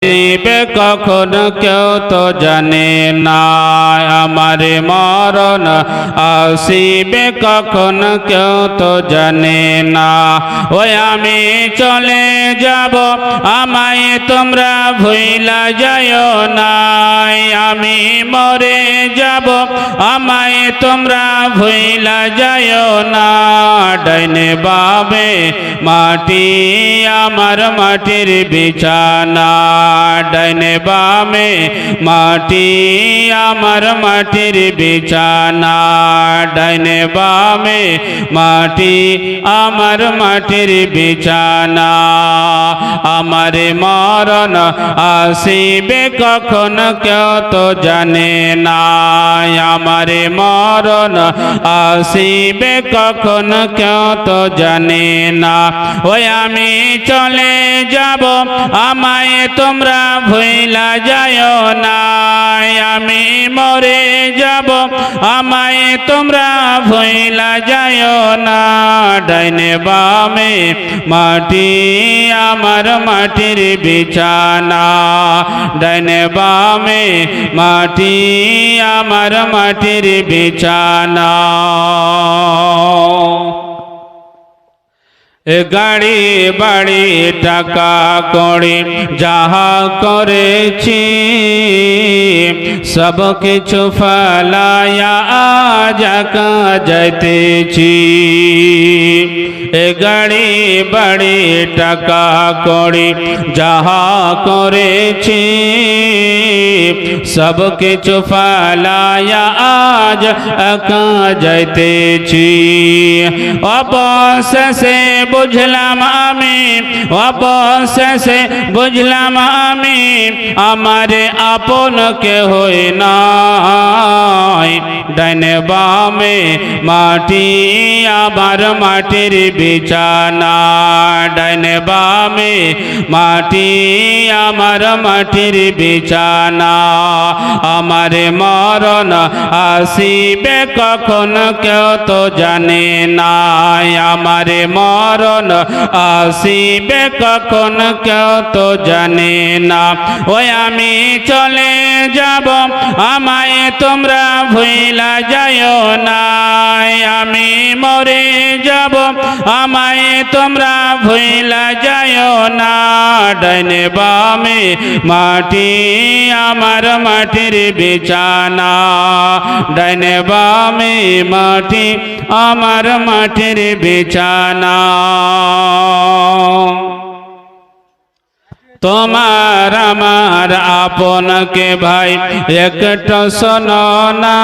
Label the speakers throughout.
Speaker 1: আসিবে কখন কেউ তো জানে না, আমার মরণ আসিবে কখন কেউ তো জানে না। ওই আমি চলে যাব, আমায় তোমরা ভুইলা যাইও না। আমি মরে যাব, আমায় তোমরা ভুইলা যাইও না। ডাইনে বামে মাটি, আমার মাটির বিছানা। ডাইনে বামে মাটি, আমার মাটির বিছানা। ডাইনে বামে মাটি, আমার মাটির বিছানা। আমার মরণ আসিবে কখন কেউ তো জানে না, আমার মরণ আসিবে কখন কেউ তো জানে না। ওই আমি চলে যাব, আমায় তোমরা ভুইলা যাইও না। আমি মরে যাব, আমায় তোমরা ভুইলা যাইও না। ডাইনে বামে মাটি, আমার মাটির বিছানা। ডাইনে বামে মাটি, আমার মাটির বিছানা। গাড়ি বাড়ি টাকা কড়ি যাহা করেছি, সব কিছু ফলায়া আজ একা যাইতেছি। গাড়ি বাড়ি টাকা কড়ি যাহা করেছি, সব কিছু ফলায়া আজ একা যাইতেছি। অবশেষে বুঝলাম আমি, অবশেষে বুঝলাম আমি, আমার আপন কেহ নাই। ডাইনে বামে মাটি, আমার মাটির বিছানা। ডাইনে বামে মাটি, আমার মাটির বিছানা। আমার মরণ আসিবে কখন কেউ তো জানে না, আমার মরণ আসিবে কখন কেউ তো জানে না। ওই আমি চলে যাব, আমায় তোমরা ভুইলা যাইও না। আমি মরে যাব, আমায় তোমরা ভুইলা যাইও না। ডাইনে বামে মাটি, আমার মাটির বিছানা। ডাইনে বামে মাটি, আমার মাটির বিছানা। তোমার আমার আপনকে ভাই একটা শোনো না,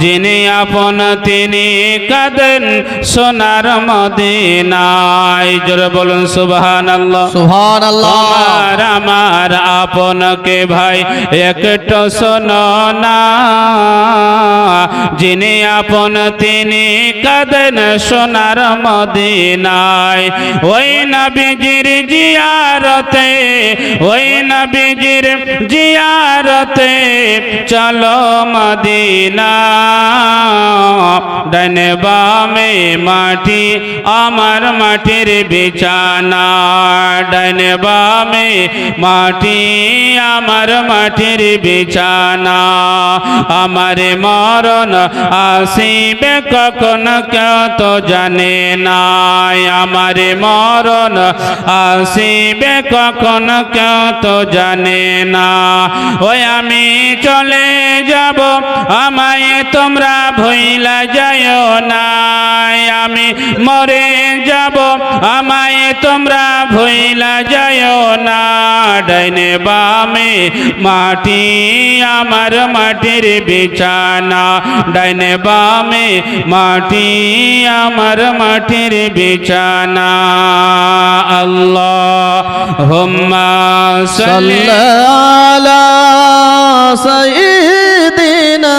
Speaker 1: যিনি আপন তিনি কাঁদেন সোনার মদিনায়। জোরে বলুন সুবহানাল্লাহ, সুবহানাল্লাহ। তোমার আমার আপনকে ভাই একটা শোনো না, যিনি আপন তিনি কাঁদেন সোনার মদিনায়। ওই নবীজির জিয়ারতে, ওই নবীজির জিয়ারতে চলো মদিনা। ডাইনে বামে মাটি, আমার মাটির বিছানা। ডাইনে বামে মাটি, আমার মাটির বিছানা। আমার মরণ আসিবে কখন কেউ তো জানে না, আমার মরণ আসিবে কখন কেউ তো জানে না। ওই আমি চলে যাব, আমায় তোমরা ভুইলা যাইও না। আমি মরে যাব, আমায় তোমরা ভুইলা যাইও না। ডাইনে বামে মাটি, আমার মাটির বিছানা। ডাইনে বামে মাটি, আমার মাটির বিছানা। আল্লাহুম্মা সাল্লি আলা সাইয়্যিদিনা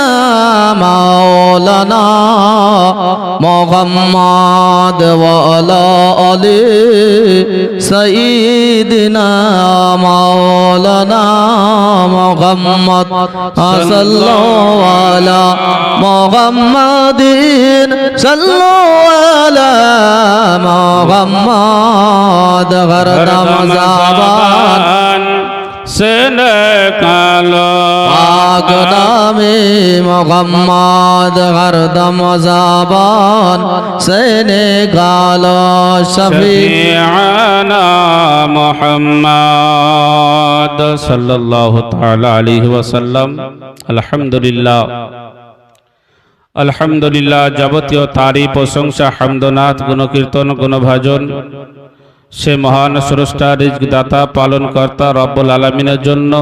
Speaker 1: মাওলানা মুহাম্মদ ওয়া আলা আলি সাইয়্যিদিনা মাওলানা মোহাম্মদ সাল্লাল্লাহু আলা মুহাম্মাদিন সাল্লাল্লাহু আলা মুহাম্মাদ হরদম জাবান से निकालो
Speaker 2: पाक नामे मोहम्मद हरदम ज़बान से निकालो
Speaker 1: शफीअना मुहम्मद सल्लल्लाहु ताला अलैहि वसल्लम। अल्हम्दुलिल्लाह अल्हम्दुलिल्लाह যাবতীয় তারিফ প্রশংসা হামদনাত গুণকীর্তন গুণভাজন সে মহান স্রষ্টা রিজক দাতা পালন কর্তা রব্বুল আলামিনের জন্য,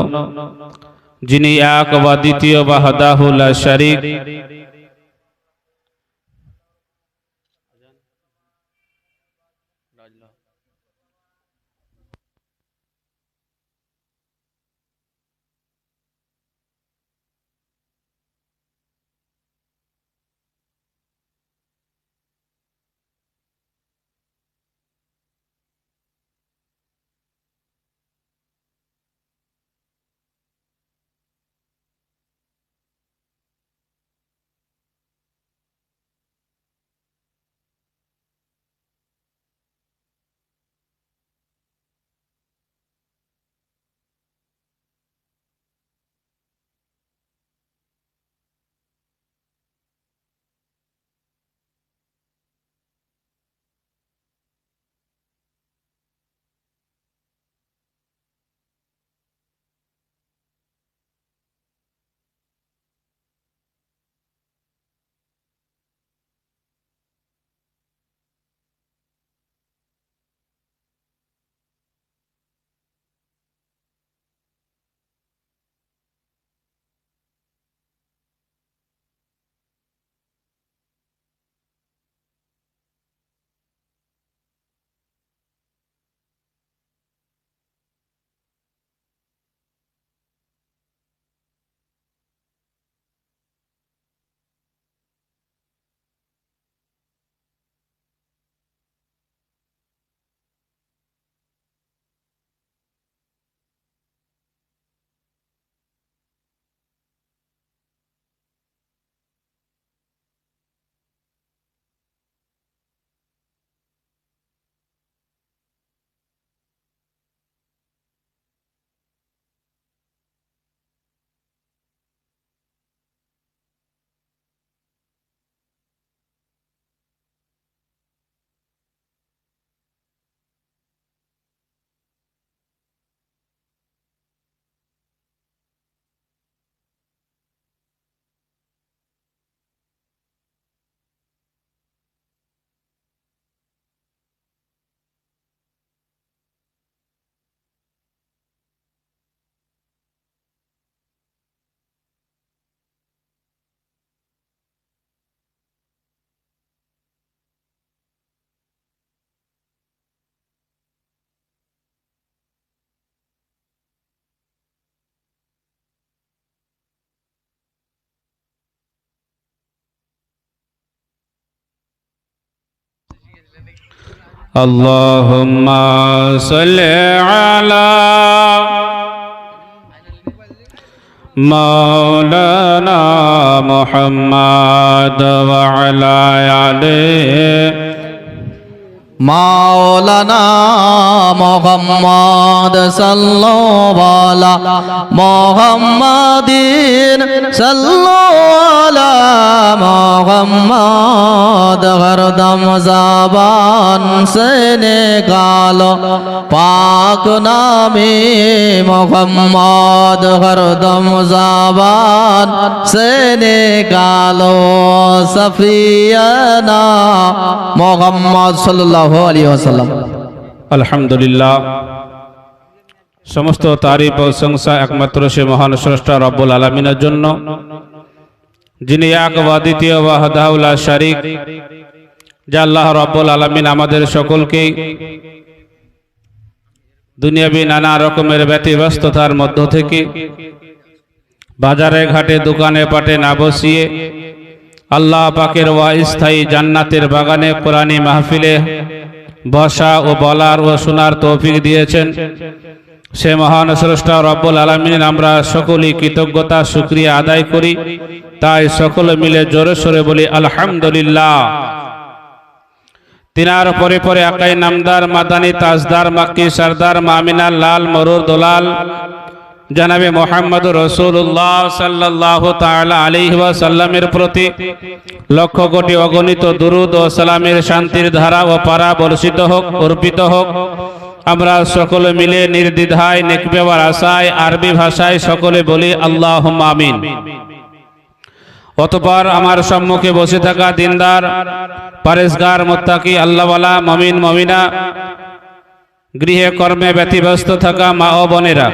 Speaker 1: যিনি এক বা দ্বিতীয় বা হাদাহু লা শারীক। अल्लाहुम्मा सल्लि अला मौलाना मुहम्मद व अला आलिहि
Speaker 2: मौलाना मोहम्मद सल्लल्लाहु अला मुहम्मदिन सल्लल्लाहु अला मुहम्मद हरदम ज़बान से निकालो पाक नामे मोहम्मद हरदम ज़बान से निकालो सफियाना मोहम्मद सल्लल्लाहु अलैहि वसल्लम।
Speaker 1: अल्हम्दुलिल्लाह समस्त तारीफ प्रशंसा एकमात्र से महान स्रष्टा रब्बुल आलामीনের জন্য, যিনি এক বা দ্বিতীয় বা হাদাহু লা শারীক। যা আল্লাহ রব্বুল আলামিন আমাদের সকলকে দুনিয়াবী নানা রকমের ব্যতিব্যস্ততার মধ্য থেকে বাজারে ঘাটে দোকানে পাটে না বসিয়ে আল্লাহ পাকের ওয়াস্থায়ী জান্নাতের বাগানে কোরআনী মাহফিলে বসা ও বলার ও শোনার তৌফিক দিয়েছেন। সে মহান স্রষ্টা রব্বুল আলামিন আমরা সকলেই কৃতজ্ঞতা শুকরিয়া আদায় করি। তাই সকলে মিলে জোরে সোরে বলি আলহামদুলিল্লাহ। তিনার পরে পরে আকাই নামদার মাদানী তাজদার মাক্কি সরদার মামিনা লাল মরুর দোলাল জনাবে মুহাম্মদুর রাসূলুল্লাহ সাল্লাল্লাহু তাআলা আলাইহি ওয়াসাল্লামের প্রতি লক্ষ কোটি অগণিত দুরূদ ও সালামের শান্তির ধারা ও পারা বর্ষিত হোক, অর্পিত হোক। আমরা সকলে মিলে নির্দ্বিধায় নেক পাওয়ার আশায় আরবি ভাষায় সকলে বলি আল্লাহুম্মা আমিন। অতঃপর আমার সম্মুখে বসে থাকা দিনদার পরেশগার মুত্তাকি আল্লাহওয়ালা মুমিন মুমিনা, গৃহে কর্মে ব্যতিব্যস্ত থাকা মা ও বোনেরা,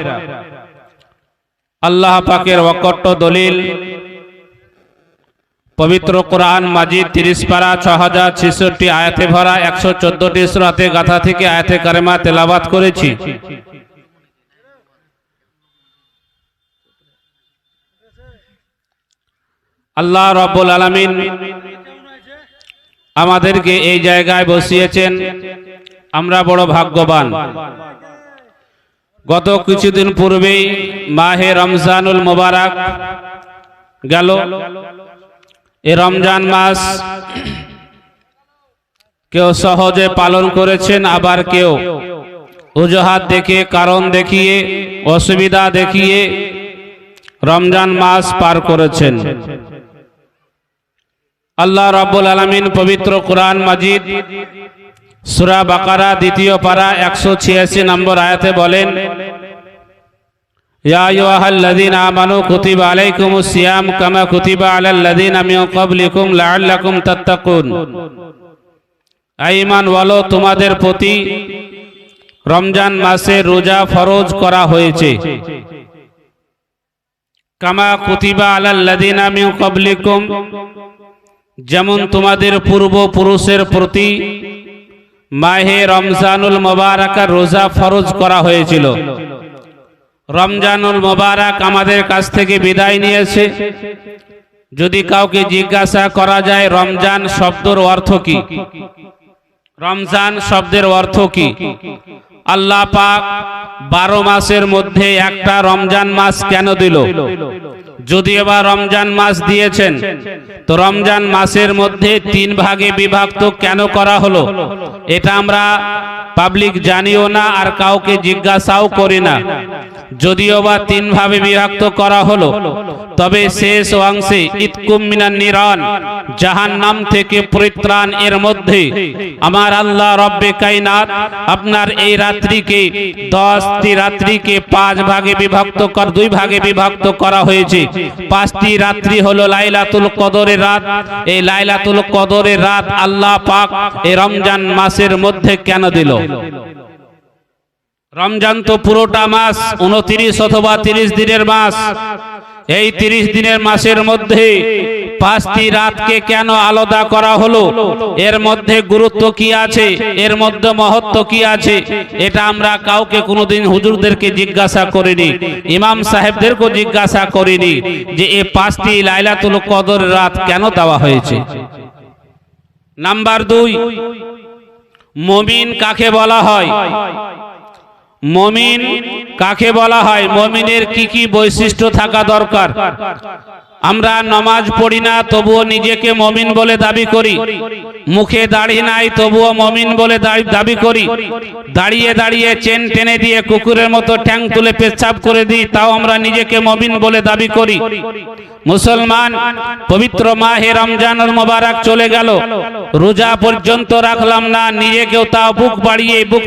Speaker 1: আল্লাহ পাকের অকট্ট দলিল পবিত্র কোরআন মাজিদ 30 পারা 6066 আয়াতে ভরা 114টি সূরাতে গাথা থেকে আয়াতে কারিমা তেলাওয়াত করেছি। আল্লাহ রাব্বুল আলামিন আমাদেরকে এই জায়গায় বসিয়েছেন, আমরা বড় ভাগ্যবান। গত কিছুদিন পূর্বেই মাহে রমজানুল মুবারক গেল। এই রমজান মাস কেউ সহজে পালন করেছেন, আবার কেউ অজুহাত দেখে, কারণ দেখিয়ে, অসুবিধা দেখিয়ে রমজান মাস পার করেছেন। আল্লাহ রাব্বুল আলামিন পবিত্র কোরআন মাজিদ সূরা বাকারা 2 পারা 186 নম্বর আয়াতে বলেন, ইয়া আইয়ুহাল্লাযীনা আমানু কুতিবা আলাইকুমুস সিয়াম কামা কুতিবা আলাল লাযীনা মিন ক্বাবলিকুম লাআল্লাকুম তাত্তাকুন। ঈমান ওয়ালো, তোমাদের প্রতি রমজান মাসে রোজা ফরজ করা হয়েছে। কামা কুতিবা আলাল লাযীনা মিন ক্বাবলিকুম, যেমন তোমাদের পূর্বপুরুষের প্রতি মাহে রমজানুল মুবারকের রোজা ফরজ করা হয়েছিল। রমজানুল মুবারক আমাদের কাছ থেকে বিদায় নিয়েছে। যদি কাউকে জিজ্ঞাসা করা যায় রমজান শব্দের অর্থ কি, রমজান শব্দের অর্থ কি, আল্লাহ পাক 12 মাসের মধ্যে একটা রমজান মাস কেন দিল? যদি এবার রমজান মাস দিয়েছেন তো রমজান মাসের মধ্যে 3 ভাগে বিভক্ত কেন করা হলো? এটা আমরা পাবলিক জানিও না, আর কাউকে জিজ্ঞাসাও করি না। যদিও বা 3 ভাবে বিভক্ত করা হলো, তবে শেষ অংশে ইতকুম মিনান নিরান, জাহান্নাম থেকে পরিত্রাণ, এর মধ্যে আমার আল্লাহ রব্বে কায়নাত আপনার এই রাত্রিকে 10টি রাত্রিকে 5 ভাগে বিভক্ত 2 ভাগে বিভক্ত করা হয়েছে। 5টি রাত্রি হলো লাইলাতুল কদরের রাত। এই লাইলাতুল কদরের রাত আল্লাহ পাক এই রমজান মাসের মধ্যে কেন দিল? রমজান তো পুরোটা মাস 29 অথবা 30 দিনের মাস। এই 30 দিনের মাসের মধ্যে 5টি রাতকে কেন আলাদা করা হলো? এর মধ্যে গুরুত্ব কি আছে, এর মধ্যে মহত্ব কি আছে? এটা আমরা কাউকে কোনোদিন হুজুরদেরকে জিজ্ঞাসা করিনি, ইমাম সাহেবদেরকে জিজ্ঞাসা করিনি যে এই 5টি লাইলাতুল কদর রাত কেন দেওয়া হয়েছে। নাম্বার 2, মুমিন কাকে বলা হয়? মুমিন কাকে বলা হয়? মুমিনের কি কি বৈশিষ্ট্য থাকা দরকার? আমরা নামাজ পড়ি না, তবুও নিজেকে মুমিন বলে দাবি করি। মুখে দাড়ি নাই, তবুও মুমিন বলে দাবি করি। দাঁড়িয়ে দাঁড়িয়ে চেন টেনে দিয়ে কুকুরের মতো ঠ্যাং তুলে পেচ্ছাপ করে দিই, তাও আমরা নিজেকে মুমিন বলে দাবি করি। মুসলমান, পবিত্র মাহে রমজানুল মুবারক চলে গেল, রোজা পর্যন্ত রাখলাম না, নিজেকেও তা বুক বাড়িয়ে বুক